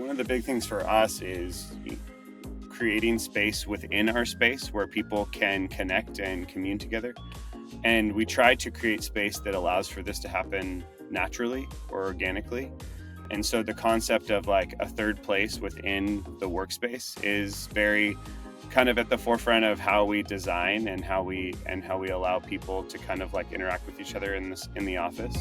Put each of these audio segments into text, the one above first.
one of the big things for us is creating space within our space where people can connect and commune together. And we try to create space that allows for this to happen naturally or organically. And so the concept of like a third place within the workspace is very kind of at the forefront of how we design and how we allow people to kind of like interact with each other in the office.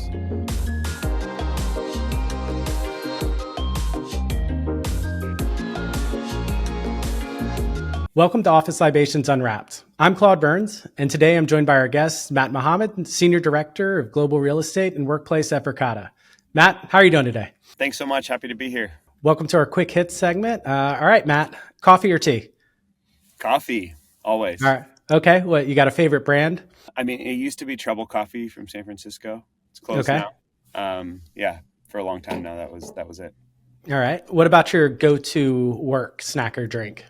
Welcome to Office Libations Unwrapped. I'm Claude Burns, and today I'm joined by our guest, Matt Mohamed, Senior Director of Global Real Estate and Workplace at Verkata. Matt, how are you doing today? Thanks so much. Happy to be here. Welcome to our quick hits segment. All right, Matt, coffee or tea? Coffee, always. All right. Okay. What, you got a favorite brand? I mean, it used to be Trouble Coffee from San Francisco. It's closed now. Yeah, for a long time now, that was it. All right. What about your go-to work snack or drink?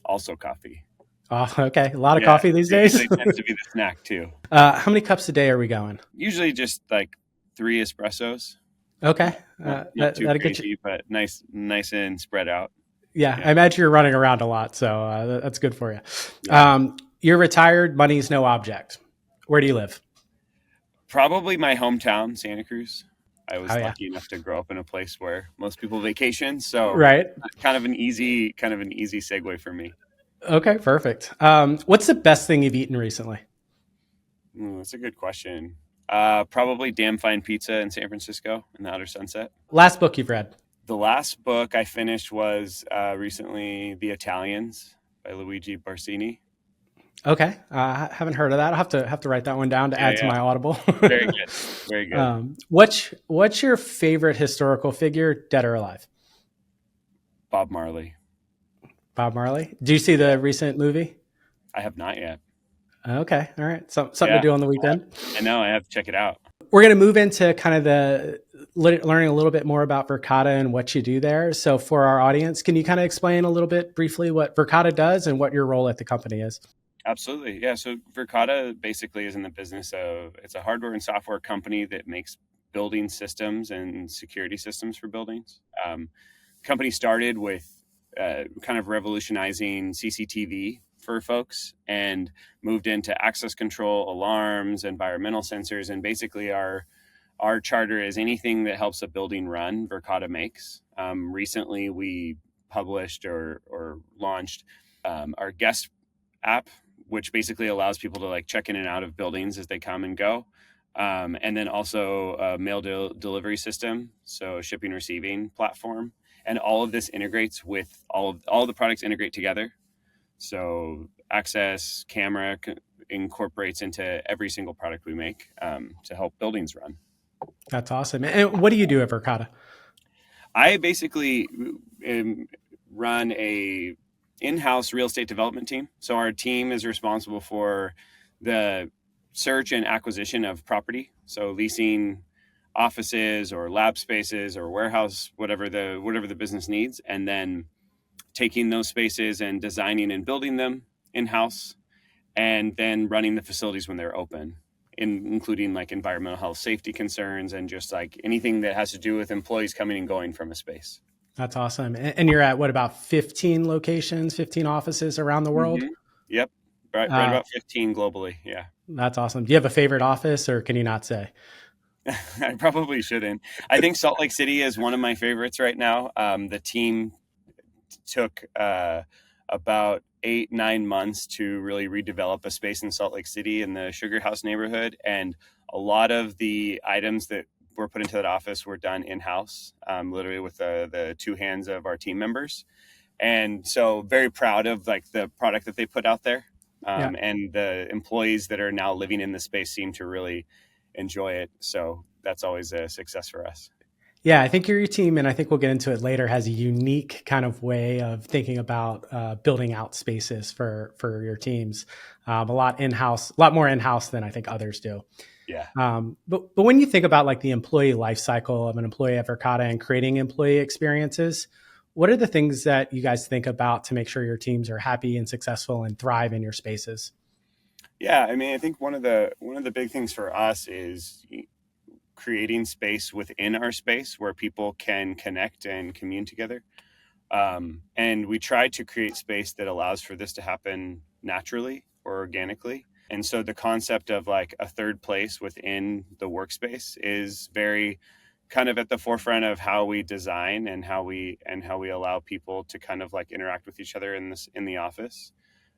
Also coffee. Oh, okay. A lot of coffee these days? It tends to be the snack too. How many cups a day are we going? Usually just like 3 espressos. Okay. Not too that'll crazy, get you. but nice and spread out. Yeah, I imagine you're running around a lot, so that's good for you. Yeah. You're retired. Money's no object. Where do you live? Probably my hometown, Santa Cruz. I was lucky yeah. enough to grow up in a place where most people vacation, so right. kind of an easy segue for me. Okay, perfect. What's the best thing you've eaten recently? That's a good question. Probably Damn Fine Pizza in San Francisco in the Outer Sunset. Last book you've read? The last book I finished was recently The Italians by Luigi Barsini. Okay, I haven't heard of that. I'll have to write that one down to add to my Audible. Very good, very good. What's your favorite historical figure, dead or alive? Bob Marley. Bob Marley. Do you see the recent movie? I have not yet. Okay, all right. Something to do on the weekend. I know. I have to check it out. We're going to move into kind of the learning a little bit more about Verkata and what you do there. So for our audience, can you kind of explain a little bit briefly what Verkata does and what your role at the company is? Absolutely. Yeah. So Verkada basically is in the business of, it's a hardware and software company that makes building systems and security systems for buildings. Company started with kind of revolutionizing CCTV for folks and moved into access control, alarms, environmental sensors. And basically our charter is anything that helps a building run, Verkada makes. Recently we published or launched our guest app, which basically allows people to like check in and out of buildings as they come and go. And then also a mail delivery system. So a shipping receiving platform. And all of this integrates with all the products integrate together. So access, camera incorporates into every single product we make to help buildings run. That's awesome. And what do you do at Verkata? I basically run a in-house real estate development team. So our team is responsible for the search and acquisition of property. So leasing offices or lab spaces or warehouse, whatever the business needs, and then taking those spaces and designing and building them in-house, and then running the facilities when they're open, including like environmental health safety concerns and just like anything that has to do with employees coming and going from a space. That's awesome. And you're at what, about 15 locations, 15 offices around the world? Mm-hmm. Yep. Right about 15 globally. Yeah. That's awesome. Do you have a favorite office or can you not say? I probably shouldn't. I think Salt Lake City is one of my favorites right now. The team took about 8-9 months to really redevelop a space in Salt Lake City in the Sugar House neighborhood. And a lot of the items that were put into that office were done in-house, literally with the two hands of our team members. And so very proud of like the product that they put out there. And the employees that are now living in the space seem to really enjoy it. So that's always a success for us. Yeah, I think your team, and I think we'll get into it later, has a unique kind of way of thinking about building out spaces for your teams. A lot more in-house than I think others do. Yeah. But when you think about like the employee life cycle of an employee at Verkata and creating employee experiences, what are the things that you guys think about to make sure your teams are happy and successful and thrive in your spaces? Yeah, I mean, I think one of the big things for us is creating space within our space where people can connect and commune together. And we try to create space that allows for this to happen naturally or organically. And so the concept of like a third place within the workspace is very kind of at the forefront of how we design and how we allow people to kind of like interact with each other in the office.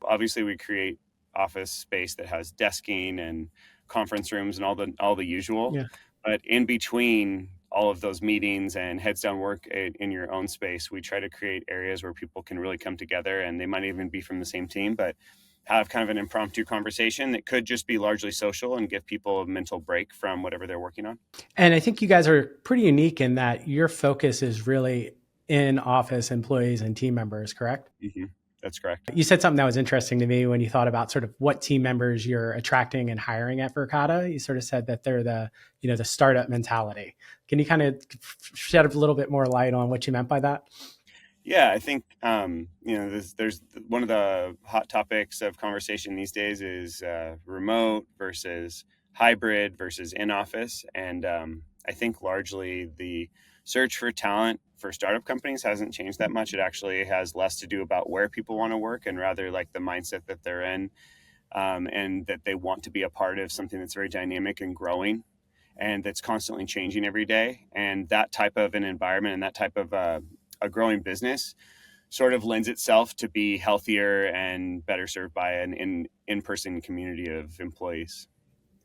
Obviously, we create office space that has desking and conference rooms and all the usual. Yeah. But in between all of those meetings and heads down work in your own space, we try to create areas where people can really come together, and they might even be from the same team, but have kind of an impromptu conversation that could just be largely social and give people a mental break from whatever they're working on. And I think you guys are pretty unique in that your focus is really in office employees and team members, correct? Mm-hmm. That's correct. You said something that was interesting to me when you thought about sort of what team members you're attracting and hiring at Verkata. You sort of said that they're the startup mentality. Can you kind of shed a little bit more light on what you meant by that? Yeah, I think there's one of the hot topics of conversation these days is remote versus hybrid versus in office, and I think largely the search for talent for startup companies hasn't changed that much. It actually has less to do about where people want to work and rather like the mindset that they're in, and that they want to be a part of something that's very dynamic and growing and that's constantly changing every day. And that type of an environment and that type of a growing business sort of lends itself to be healthier and better served by an in-person community of employees.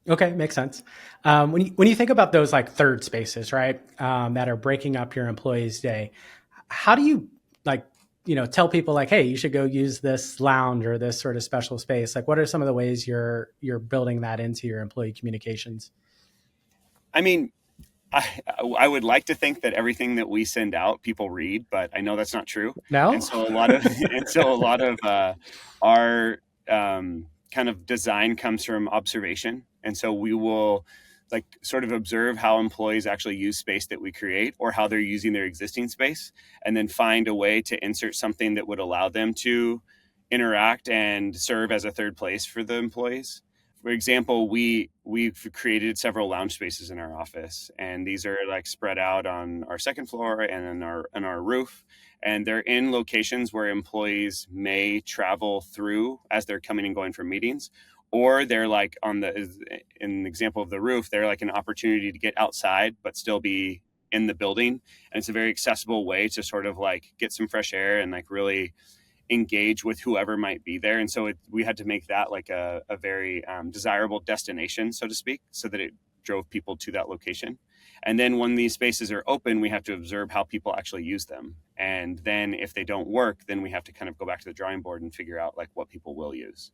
Okay, makes sense. When you think about those like third spaces, right, that are breaking up your employees' day, how do you like tell people like, hey, you should go use this lounge or this sort of special space? Like, what are some of the ways you're building that into your employee communications? I mean, I would like to think that everything that we send out people read, but I know that's not true. And No. so a lot of our kind of design comes from observation. And so we will like sort of observe how employees actually use space that we create or how they're using their existing space, and then find a way to insert something that would allow them to interact and serve as a third place for the employees. For example, we've created several lounge spaces in our office, and these are like spread out on our second floor and on our roof, and they're in locations where employees may travel through as they're coming and going from meetings, or they're like on the in the example of the roof, they're like an opportunity to get outside but still be in the building, and it's a very accessible way to sort of like get some fresh air and like really engage with whoever might be there. And so we had to make that like a very desirable destination, so to speak, so that it drove people to that location. And then when these spaces are open, we have to observe how people actually use them. And then if they don't work, then we have to kind of go back to the drawing board and figure out like what people will use.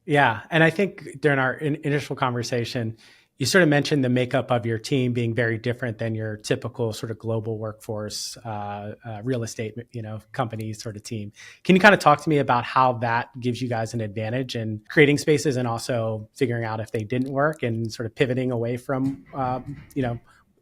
Yeah. And I think during our initial conversation, you sort of mentioned the makeup of your team being very different than your typical sort of global workforce, real estate, company sort of team. Can you kind of talk to me about how that gives you guys an advantage in creating spaces and also figuring out if they didn't work and sort of pivoting away from,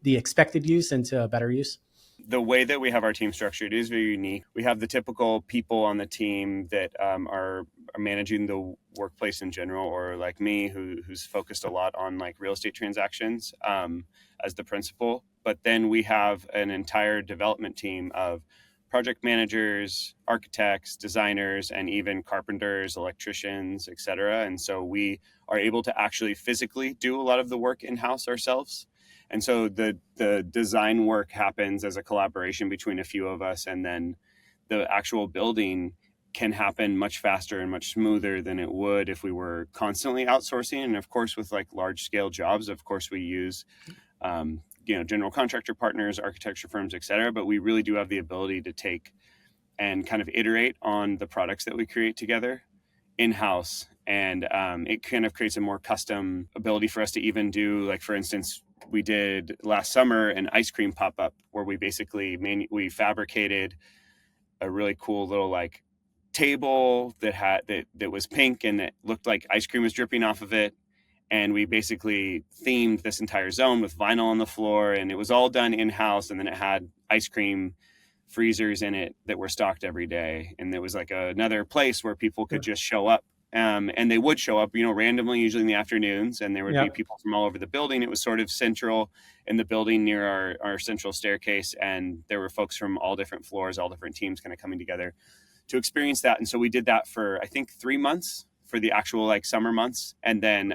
the expected use into a better use? The way that we have our team structured is very unique. We have the typical people on the team that are managing the workplace in general, or like me, who's focused a lot on like real estate transactions as the principal. But then we have an entire development team of project managers, architects, designers, and even carpenters, electricians, etc. And so we are able to actually physically do a lot of the work in-house ourselves. And so the design work happens as a collaboration between a few of us, and then the actual building can happen much faster and much smoother than it would if we were constantly outsourcing. And of course, with like large scale jobs, of course, we use general contractor partners, architecture firms, et cetera. But we really do have the ability to take and kind of iterate on the products that we create together in-house. And it kind of creates a more custom ability for us to even do, like, for instance, we did last summer an ice cream pop-up where we basically we fabricated a really cool little like table that was pink and it looked like ice cream was dripping off of it. And we basically themed this entire zone with vinyl on the floor, and it was all done in-house. And then it had ice cream freezers in it that were stocked every day. And there was like another place where people could just show up and they would show up, randomly, usually in the afternoons, and there would be Yep. people from all over the building. It was sort of central in the building near our central staircase, and there were folks from all different floors, all different teams kind of coming together to experience that. And so we did that for, I think, 3 months for the actual like summer months, and then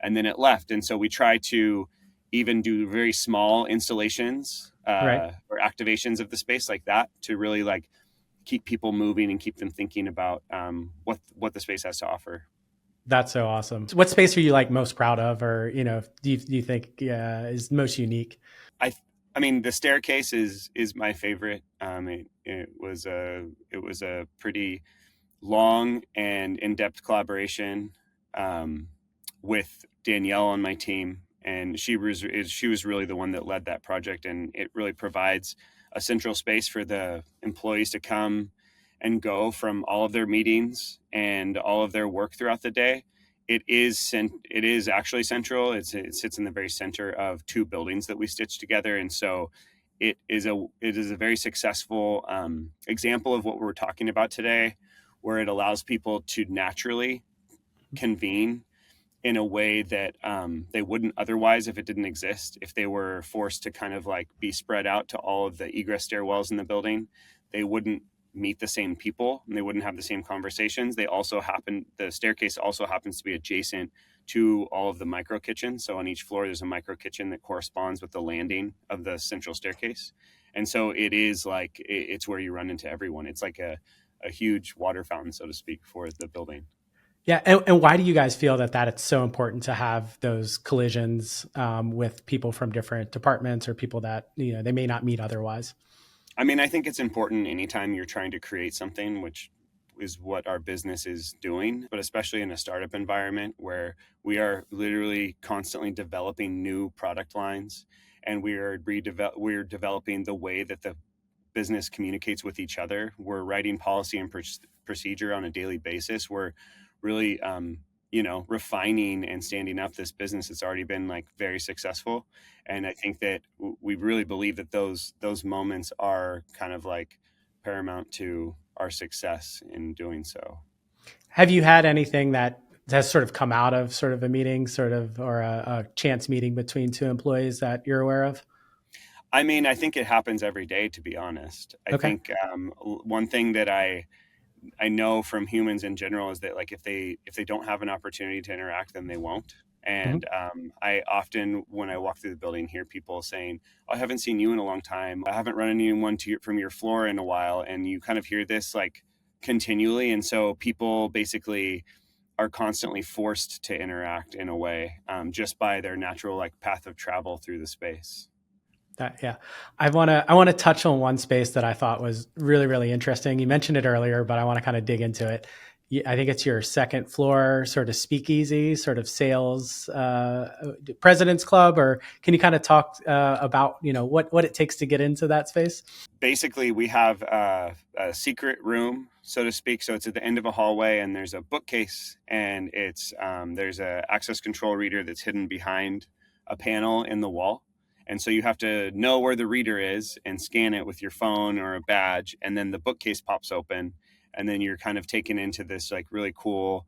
it left. And so we try to even do very small installations Right. or activations of the space like that to really like keep people moving and keep them thinking about what the space has to offer. That's so awesome. What space are you like most proud of, or do you think is most unique? I I mean, the staircase is my favorite. It was a pretty long and in-depth collaboration um, with Danielle on my team, and she was really the one that led that project, and it really provides a central space for the employees to come and go from all of their meetings and all of their work throughout the day. It is actually central. It sits in the very center of two buildings that we stitched together, and so it is a very successful example of what we're talking about today, where it allows people to naturally convene in a way that they wouldn't otherwise if it didn't exist. If they were forced to kind of like be spread out to all of the egress stairwells in the building, they wouldn't meet the same people and they wouldn't have the same conversations. The staircase also happens to be adjacent to all of the micro kitchens. So on each floor, there's a micro kitchen that corresponds with the landing of the central staircase. And so it's where you run into everyone. It's like a huge water fountain, so to speak, for the building. Yeah, and why do you guys feel that it's so important to have those collisions with people from different departments or people that they may not meet otherwise? I mean, I think it's important anytime you're trying to create something, which is what our business is doing, but especially in a startup environment where we are literally constantly developing new product lines, and we're developing the way that the business communicates with each other. We're writing policy and procedure on a daily basis. We're really refining and standing up this business that's already been like very successful. And I think that we really believe that those moments are kind of like paramount to our success in doing so. Have you had anything that has sort of come out of sort of a meeting, sort of, or a chance meeting between two employees that you're aware of? I mean, I think it happens every day, to be honest. I Okay. think one thing that I know from humans in general is that like if they don't have an opportunity to interact, then they won't. Mhm. And I often, when I walk through the building, hear people saying, "Oh, I haven't seen you in a long time. I haven't run into anyone from your floor in a while." And you kind of hear this like continually, and so people basically are constantly forced to interact in a way, just by their natural like path of travel through the space. Yeah, I want to touch on one space that I thought was really really interesting. You mentioned it earlier, but I want to kind of dig into it. I think it's your second floor sort of speakeasy, sort of sales president's club, or can you kind of talk about what it takes to get into that space? Basically, we have a secret room, so to speak. So it's at the end of a hallway, and there's a bookcase, and there's a access control reader that's hidden behind a panel in the wall. And so you have to know where the reader is and scan it with your phone or a badge, and then the bookcase pops open, and then you're kind of taken into this like really cool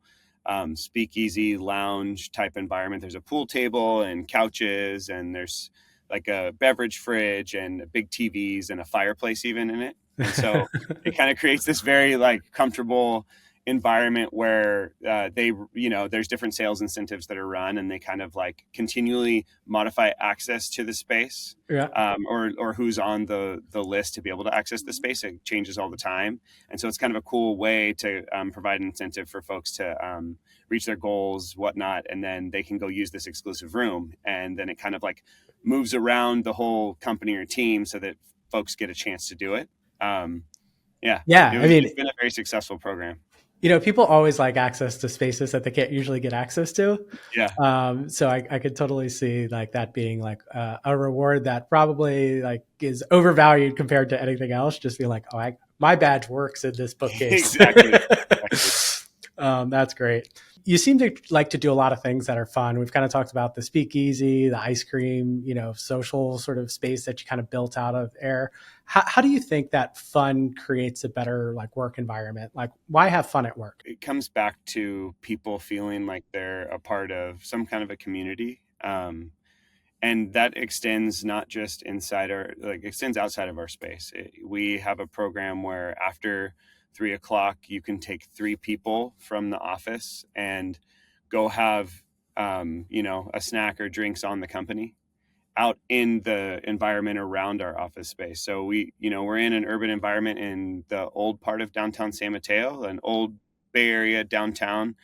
speakeasy lounge type environment. There's a pool table and couches, and there's like a beverage fridge and big TVs and a fireplace even in it. And so it kind of creates this very like comfortable environment where there's different sales incentives that are run, and they kind of like continually modify access to the space, Yeah. or who's on the list to be able to access the space. It changes all the time, and so it's kind of a cool way to provide an incentive for folks to reach their goals, whatnot, and then they can go use this exclusive room, and then it kind of like moves around the whole company or team so that folks get a chance to do it. Yeah, Yeah, I it's mean, been a very successful program. people always like access to spaces that they can't usually get access to. Yeah. So I could totally see like that being like a reward that probably like is overvalued compared to anything else. Just being like, oh, my badge works in this bookcase. Exactly. Exactly. That's great. You seem to like to do a lot of things that are fun. We've kind of talked about the speakeasy, the ice cream, social sort of space that you kind of built out of air. How do you think that fun creates a better like work environment? Like, why have fun at work? It comes back to people feeling like they're a part of some kind of a community. And that extends not just inside our, like, extends outside of our space. We have a program where after 3 o'clock, you can take three people from the office and go have, a snack or drinks on the company out in the environment around our office space. So we're in an urban environment in the old part of downtown San Mateo, an old Bay Area downtown,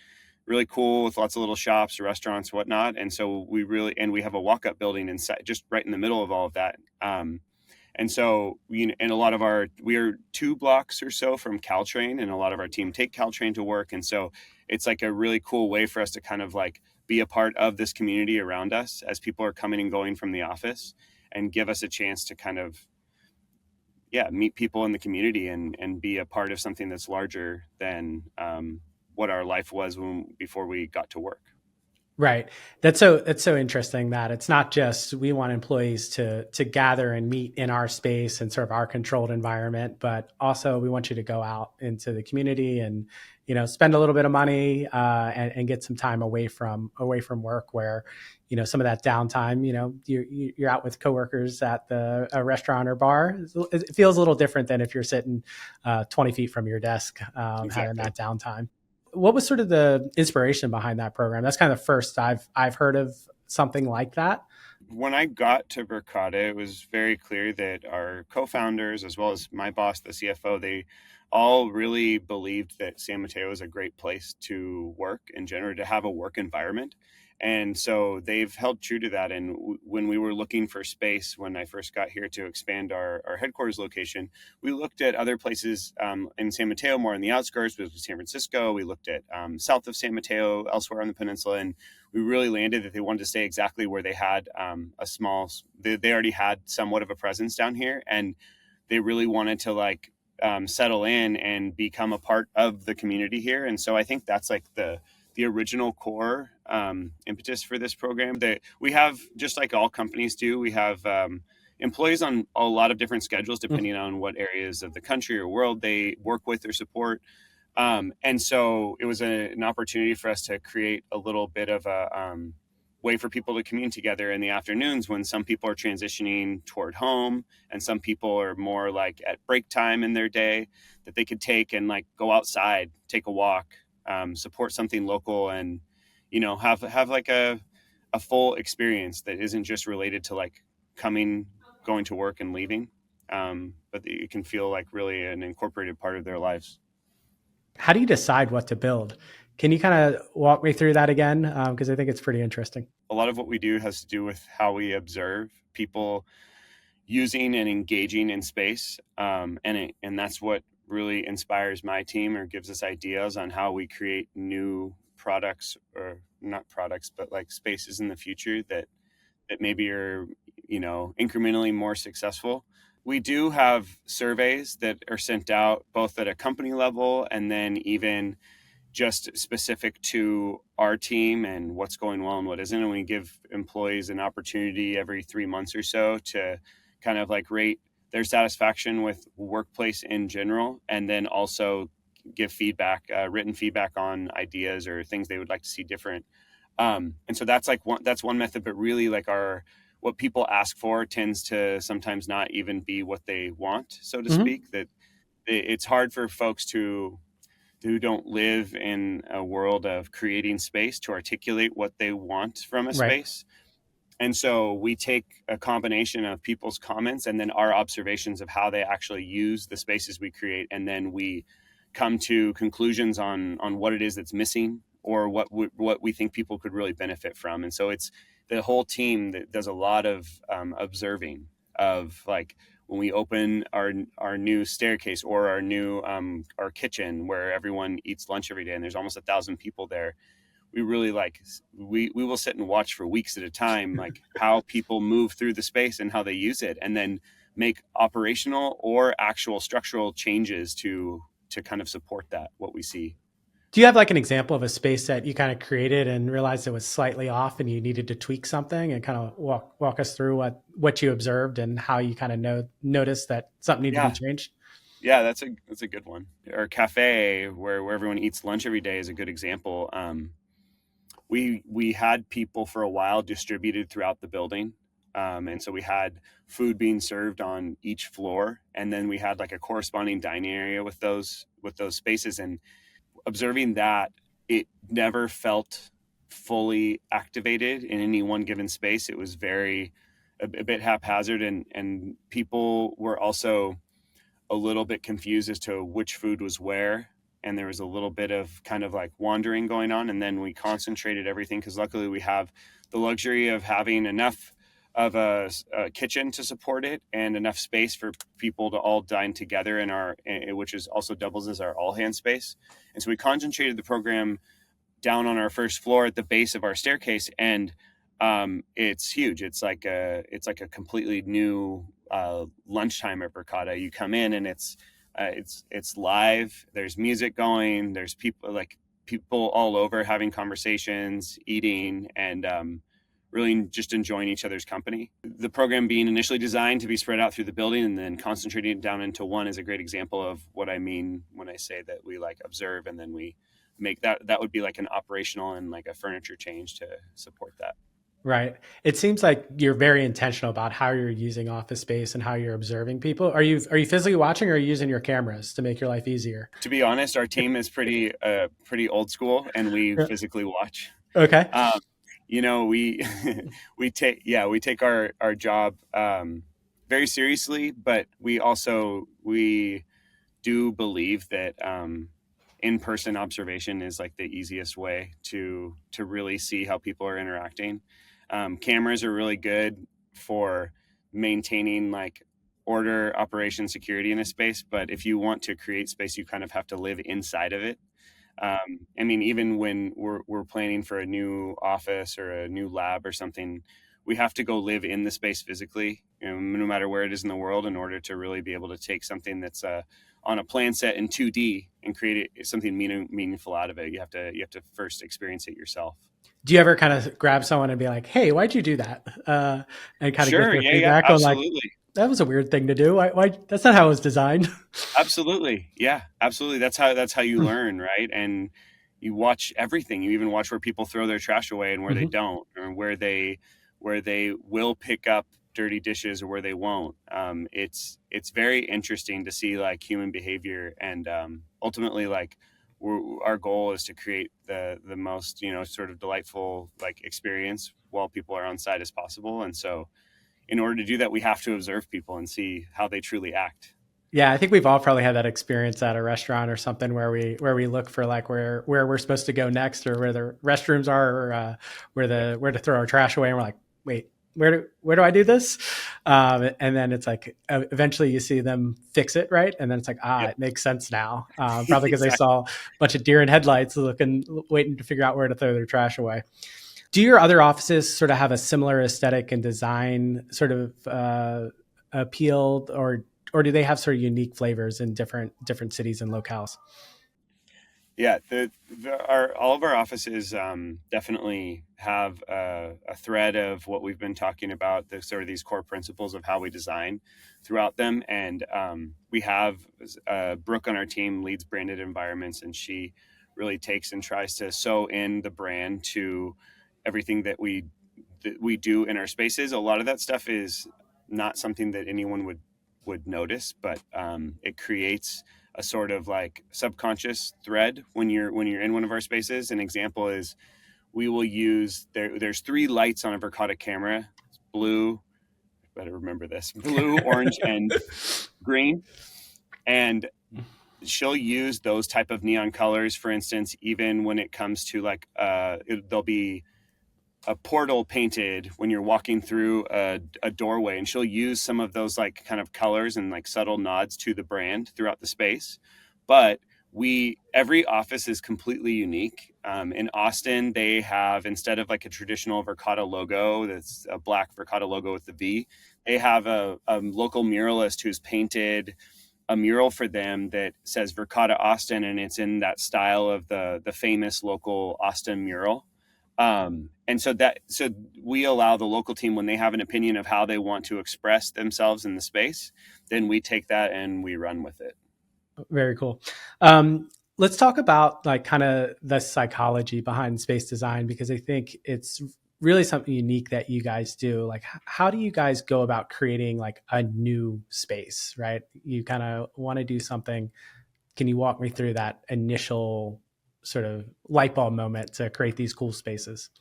really cool with lots of little shops, restaurants, whatnot. And so we have a walk-up building inside, just right in the middle of all of that. And so, and a lot of we are 2 blocks or so from Caltrain, and a lot of our team take Caltrain to work. And so it's like a really cool way for us to kind of like be a part of this community around us as people are coming and going from the office, and give us a chance to kind of, yeah, meet people in the community and be a part of something that's larger than what our life was before we got to work. Right. That's so interesting that it's not just we want employees to gather and meet in our space and sort of our controlled environment, but also we want you to go out into the community and spend a little bit of money and get some time away from work where some of that downtime you're out with coworkers at a restaurant or bar. It feels a little different than if you're sitting 20 feet from your desk having Exactly. that downtime. What was sort of the inspiration behind that program? That's kind of the first I've heard of something like that. When I got to Verkada, it was very clear that our co-founders, as well as my boss, the CFO, they all really believed that San Mateo is a great place to work in general, to have a work environment. And so they've held true to that. And when we were looking for space, when I first got here to expand our headquarters location, we looked at other places in San Mateo, more in the outskirts, with San Francisco. We looked at south of San Mateo, elsewhere on the peninsula, and we really landed that they wanted to stay exactly where they had they already had somewhat of a presence down here, and they really wanted to like settle in and become a part of the community here. And so I think that's like the original core impetus for this program. That we have, just like all companies do, we have employees on a lot of different schedules depending on what areas of the country or world they work with or support. And so it was an opportunity for us to create a little bit of a way for people to commune together in the afternoons when some people are transitioning toward home and some people are more like at break time in their day, that they could take and like go outside, take a walk, support something local, and have like a full experience that isn't just related to like coming, going to work and leaving, but it can feel like really an incorporated part of their lives. How do you decide what to build? Can you kind of walk me through that again? Because I think it's pretty interesting. A lot of what we do has to do with how we observe people using and engaging in space, and that's what really inspires my team or gives us ideas on how we create new products, or not products, but like spaces in the future that maybe are incrementally more successful. We do have surveys that are sent out both at a company level and then even just specific to our team and what's going well and what isn't. And we give employees an opportunity every 3 months or so to kind of like rate their satisfaction with workplace in general, and then also give feedback, written feedback on ideas or things they would like to see different. And so that's one method, but really like what people ask for tends to sometimes not even be what they want, so to Mm-hmm. speak. That it's hard for folks who don't live in a world of creating space to articulate what they want from a Right. space. And so we take a combination of people's comments and then our observations of how they actually use the spaces we create, and then we come to conclusions on what it is that's missing, or what we think people could really benefit from. And so it's the whole team that does a lot of observing of, like, when we open our new staircase or our kitchen where everyone eats lunch every day, and there's almost 1,000 people there. We really we will sit and watch for weeks at a time, like how people move through the space and how they use it, and then make operational or actual structural changes to kind of support that, what we see. Do you have like an example of a space that you kind of created and realized it was slightly off and you needed to tweak something, and kind of walk us through what you observed and how you kind of noticed that something needed to be Yeah. changed? Yeah, that's a good one. Or cafe where everyone eats lunch every day is a good example. We had people for a while distributed throughout the building, and so we had food being served on each floor, and then we had like a corresponding dining area with those spaces. And observing that, it never felt fully activated in any one given space. It was very a bit haphazard, and people were also a little bit confused as to which food was where, and there was a little bit of kind of like wandering going on. And then we concentrated everything because luckily we have the luxury of having enough of a kitchen to support it and enough space for people to all dine together in our, which is also doubles as our all hand space. And so we concentrated the program down on our first floor at the base of our staircase, and it's huge. It's like a completely new lunchtime at Verkata. You come in and it's live. There's music going. There's people all over having conversations, eating, and really just enjoying each other's company. The program being initially designed to be spread out through the building and then concentrating it down into one is a great example of what I mean when I say that we like observe and then we make that would be like an operational and like a furniture change to support that. Right. It seems like you're very intentional about how you're using office space and how you're observing people. Are you physically watching, or are you using your cameras to make your life easier? To be honest, our team is pretty old school, and we Yeah. physically watch. Okay. Um, we we take our job very seriously, but we do believe that in-person observation is like the easiest way to really see how people are interacting. Cameras are really good for maintaining like order, operation, security in a space, but if you want to create space, you kind of have to live inside of it. I mean, even when we're planning for a new office or a new lab or something, we have to go live in the space physically, no matter where it is in the world, in order to really be able to take something that's on a plan set in 2D and create something meaningful out of it. You have to first experience it yourself. Do you ever kind of grab someone and be like, "Hey, why'd you do that?" And kind of get Sure. their Yeah. feedback on like, Absolutely. "That was a weird thing to do. Why that's not how it was designed." Absolutely. Yeah, absolutely. That's how you learn, right? And you watch everything. You even watch where people throw their trash away and where they Mhm. don't, or where they will pick up dirty dishes or where they won't. It's very interesting to see like human behavior, and ultimately like our goal is to create the most sort of delightful like experience while people are on site as possible. And so in order to do that, we have to observe people and see how they truly act. Yeah, I think we've all probably had that experience at a restaurant or something where we look for like where we're supposed to go next, or where the restrooms are, or Yep. where to throw our trash away, and we're like, wait, where do I do this? And then it's like eventually you see them fix it, right, and then it's like, Yep. it makes sense now. Probably because they Exactly. saw a bunch of deer in headlights waiting to figure out where to throw their trash away. Do your other offices sort of have a similar aesthetic and design sort of appeal, or do they have sort of unique flavors in different cities and locales? Yeah, our all of our offices definitely have a thread of what we've been talking about, the sort of these core principles of how we design throughout them. And we have Brooke on our team leads branded environments, and she really takes and tries to sew in the brand to everything that we do in our spaces. A lot of that stuff is not something that anyone would notice, but it creates a sort of like subconscious thread when you're in one of our spaces. An example is we will use there's three lights on a Verkata camera. It's blue, better remember this, blue, orange, and green. And she'll use those type of neon colors, for instance, even when it comes to like there'll be a portal painted when you're walking through a doorway, and she'll use some of those like kind of colors and like subtle nods to the brand throughout the space. But we every office is completely unique. In Austin, they have, instead of like a traditional Verkata logo that's a black Verkata logo with the V, they have a local muralist who's painted a mural for them that says Verkata Austin, and it's in that style of the famous local Austin mural. And so we allow the local team, when they have an opinion of how they want to express themselves in the space, then we take that and we run with it. Very cool. Let's talk about like kind of the psychology behind space design, because I think it's really something unique that you guys do. Like, how do you guys go about creating like a new space, right? You kind of want to do something. Can you walk me through that initial sort of light bulb moment to create these cool spaces?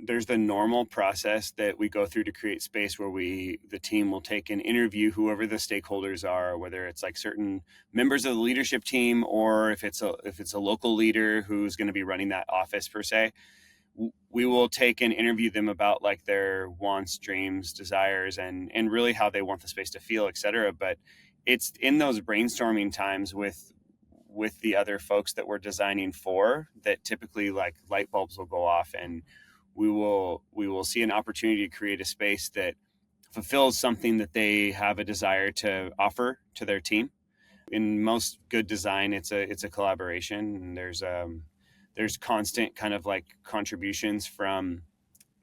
There's the normal process that we go through to create space where the team will take and interview whoever the stakeholders are, whether it's like certain members of the leadership team, or if it's a local leader who's going to be running that office per se. We will take and interview them about like their wants, dreams, desires, and really how they want the space to feel, etc. But it's in those brainstorming times with the other folks that we're designing for that typically like light bulbs will go off, and we will see an opportunity to create a space that fulfills something that they have a desire to offer to their team. In most good design, it's a collaboration, and there's constant kind of like contributions from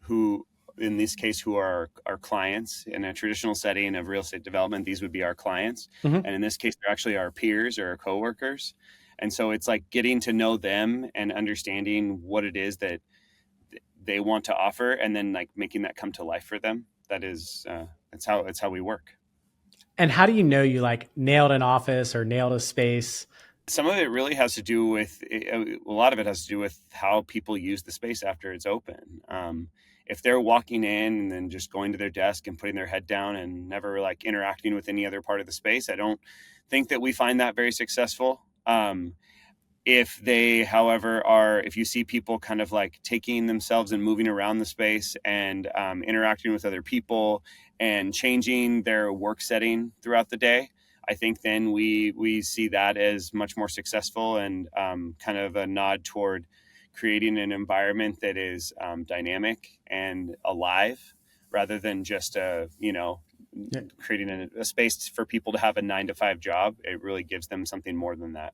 who, in this case, who are our clients. In a traditional setting of real estate development, these would be our clients. Mm-hmm. And in this case, they're actually our peers or our coworkers. And so it's like getting to know them and understanding what it is that they want to offer, and then like making that come to life for them. That's how we work. And how do you know you like nailed an office or nailed a space? Some of it really has to do with a lot of it has to do with how people use the space after it's open. If they're walking in and then just going to their desk and putting their head down and never like interacting with any other part of the space, I don't think that we find that very successful. If they, however, if you see people kind of like taking themselves and moving around the space and interacting with other people and changing their work setting throughout the day, I think then we see that as much more successful, and kind of a nod toward creating an environment that is dynamic and alive, rather than just creating a space for people to have a 9 to 5 job. It really gives them something more than that.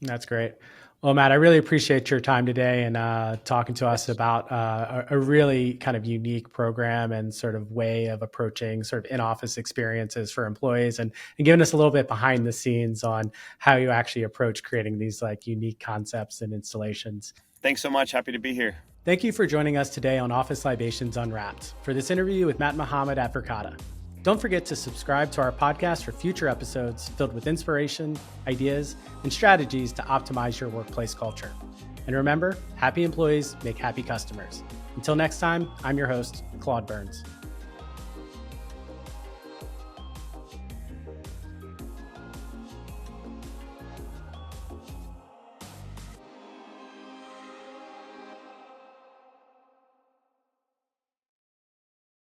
That's great. Well, Matt, I really appreciate your time today and talking to us Yes. about a really kind of unique program and sort of way of approaching sort of in-office experiences for employees, and giving us a little bit behind the scenes on how you actually approach creating these like unique concepts and installations. Thanks so much. Happy to be here. Thank you for joining us today on Office Libations Unwrapped for this interview with Matt Mohamed at Verkada. Don't forget to subscribe to our podcast for future episodes filled with inspiration, ideas, and strategies to optimize your workplace culture. And remember, happy employees make happy customers. Until next time, I'm your host, Claude Burns.